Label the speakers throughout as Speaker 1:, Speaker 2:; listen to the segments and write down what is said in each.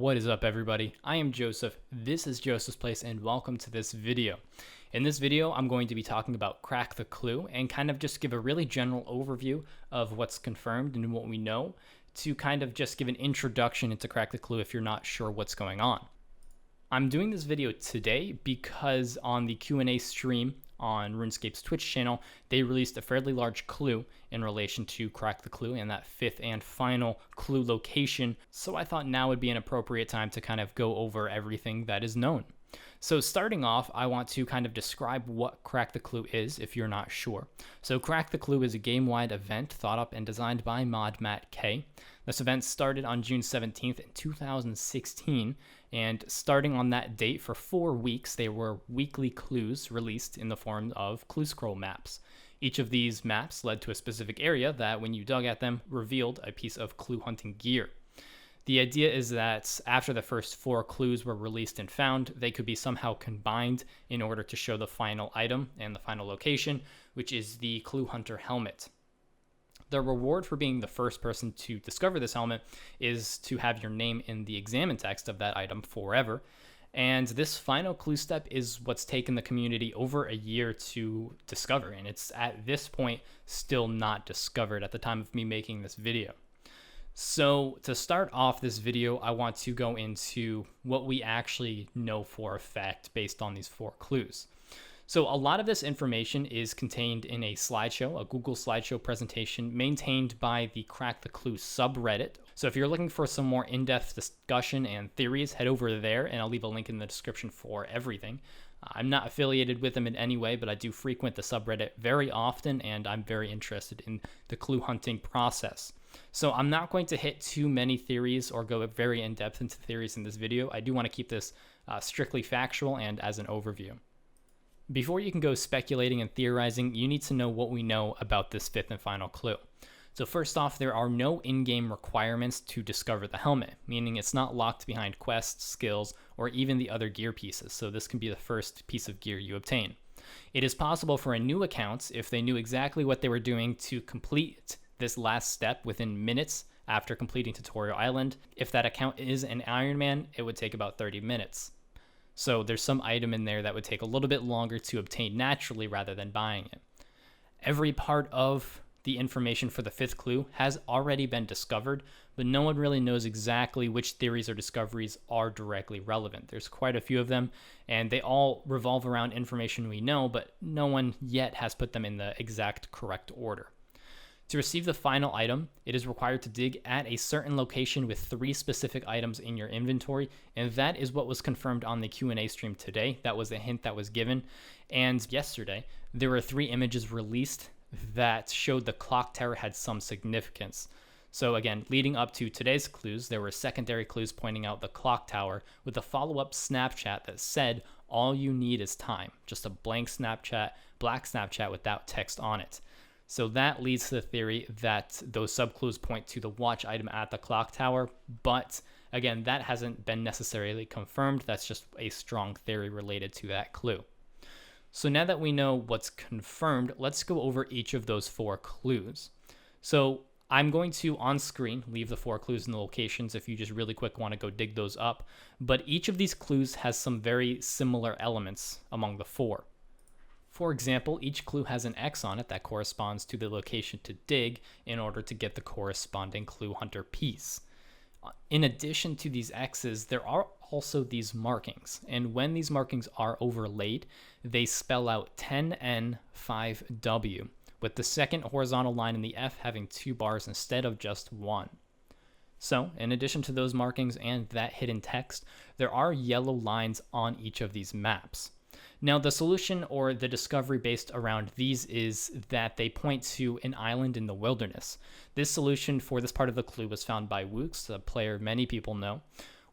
Speaker 1: What is up, everybody? I am Joseph. This is Joseph's Place, and welcome to this video. In this video, I'm going to be talking about Crack the Clue and kind of just give a really general overview of what's confirmed and what we know to kind of just give an introduction into Crack the Clue if you're not sure what's going on. I'm doing this video today because on the Q&A stream on RuneScape's Twitch channel, they released a fairly large clue in relation to Crack the Clue and that fifth and final clue location. So I thought now would be an appropriate time to kind of go over everything that is known. So starting off, I want to kind of describe what Crack the Clue is if you're not sure. So Crack the Clue is a game-wide event thought up and designed by Mod Matt K. This event started on June 17th in 2016, and starting on that date for 4 weeks, there were weekly clues released in the form of clue scroll maps. Each of these maps led to a specific area that, when you dug at them, revealed a piece of clue hunting gear. The idea is that after the first 4 clues were released and found, they could be somehow combined in order to show the final item and the final location, which is the Clue Hunter helmet. The reward for being the first person to discover this helmet is to have your name in the examine text of that item forever. And this final clue step is what's taken the community over a year to discover, and it's at this point still not discovered at the time of me making this video. So to start off this video, I want to go into what we actually know for a fact based on these 4 clues. So a lot of this information is contained in a slideshow, a Google slideshow presentation maintained by the Crack the Clue subreddit. So if you're looking for some more in-depth discussion and theories, head over there, and I'll leave a link in the description for everything. I'm not affiliated with them in any way, but I do frequent the subreddit very often, and I'm very interested in the clue hunting process. So I'm not going to hit too many theories or go very in-depth into theories in this video. I do want to keep this strictly factual and as an overview. Before you can go speculating and theorizing, you need to know what we know about this 5th and final clue. So first off, there are no in-game requirements to discover the helmet, meaning it's not locked behind quests, skills, or even the other gear pieces, so this can be the first piece of gear you obtain. It is possible for a new account, if they knew exactly what they were doing, to complete this last step within minutes after completing Tutorial Island. If that account is an Iron Man, it would take about 30 minutes. So there's some item in there that would take a little bit longer to obtain naturally rather than buying it. Every part of the information for the 5th clue has already been discovered, but no one really knows exactly which theories or discoveries are directly relevant. There's quite a few of them, and they all revolve around information we know, but no one yet has put them in the exact correct order. To receive the final item, it is required to dig at a certain location with 3 specific items in your inventory, and that is what was confirmed on the Q&A stream today. That was a hint that was given. And yesterday, there were 3 images released that showed the clock tower had some significance. So again, leading up to today's clues, there were secondary clues pointing out the clock tower with a follow-up Snapchat that said, "All you need is time." Just a blank Snapchat, black Snapchat without text on it. So that leads to the theory that those sub-clues point to the watch item at the clock tower, but again, that hasn't been necessarily confirmed. That's just a strong theory related to that clue. So now that we know what's confirmed, let's go over each of those 4 clues. So I'm going to, on screen, leave the 4 clues and the locations if you just really quick want to go dig those up, but each of these clues has some very similar elements among the 4. For example, each clue has an X on it that corresponds to the location to dig in order to get the corresponding clue hunter piece. In addition to these X's, there are also these markings, and when these markings are overlaid, they spell out 10N5W, with the second horizontal line in the F having 2 bars instead of just 1. So, in addition to those markings and that hidden text, there are yellow lines on each of these maps. Now, the solution or the discovery based around these is that they point to an island in the wilderness. This solution for this part of the clue was found by Wooks, a player many people know.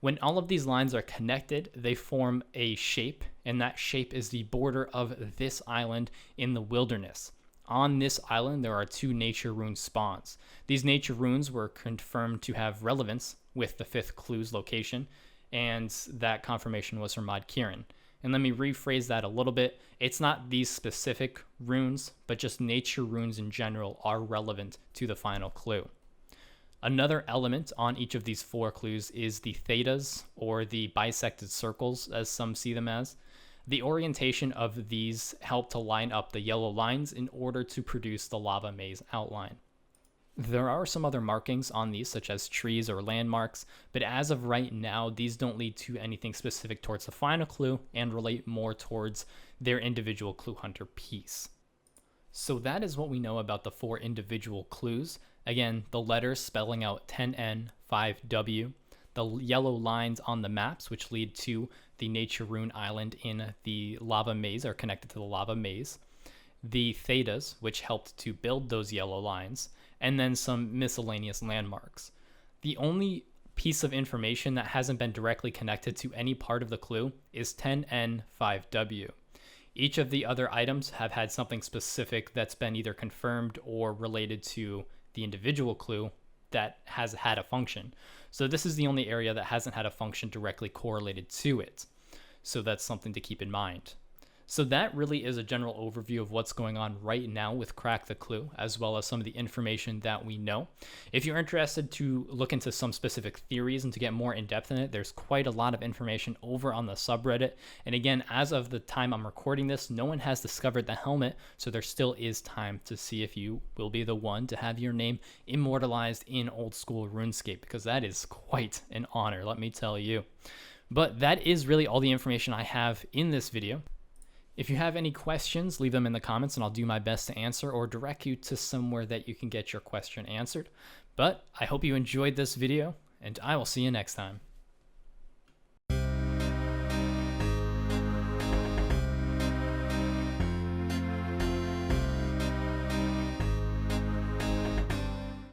Speaker 1: When all of these lines are connected, they form a shape, and that shape is the border of this island in the wilderness. On this island, there are 2 nature rune spawns. These nature runes were confirmed to have relevance with the 5th clue's location, and that confirmation was from Mod Kieran. And let me rephrase that a little bit. It's not these specific runes, but just nature runes in general are relevant to the final clue. Another element on each of these 4 clues is the thetas, or the bisected circles, as some see them as. The orientation of these help to line up the yellow lines in order to produce the lava maze outline. There are some other markings on these, such as trees or landmarks, but as of right now, these don't lead to anything specific towards the final clue and relate more towards their individual clue hunter piece. So that is what we know about the 4 individual clues. Again, the letters spelling out 10N, 5W, the yellow lines on the maps which lead to the Nature Rune Island in the lava maze are connected to the lava maze, the thetas which helped to build those yellow lines, and then some miscellaneous landmarks. The only piece of information that hasn't been directly connected to any part of the clue is 10N, 5W. Each of the other items have had something specific that's been either confirmed or related to the individual clue that has had a function. So this is the only area that hasn't had a function directly correlated to it. So that's something to keep in mind. So that really is a general overview of what's going on right now with Crack the Clue, as well as some of the information that we know. If you're interested to look into some specific theories and to get more in depth in it, there's quite a lot of information over on the subreddit. And again, as of the time I'm recording this, no one has discovered the helmet, so there still is time to see if you will be the one to have your name immortalized in old school RuneScape, because that is quite an honor, let me tell you. But that is really all the information I have in this video. If you have any questions, leave them in the comments and I'll do my best to answer or direct you to somewhere that you can get your question answered. But I hope you enjoyed this video and I will see you next time.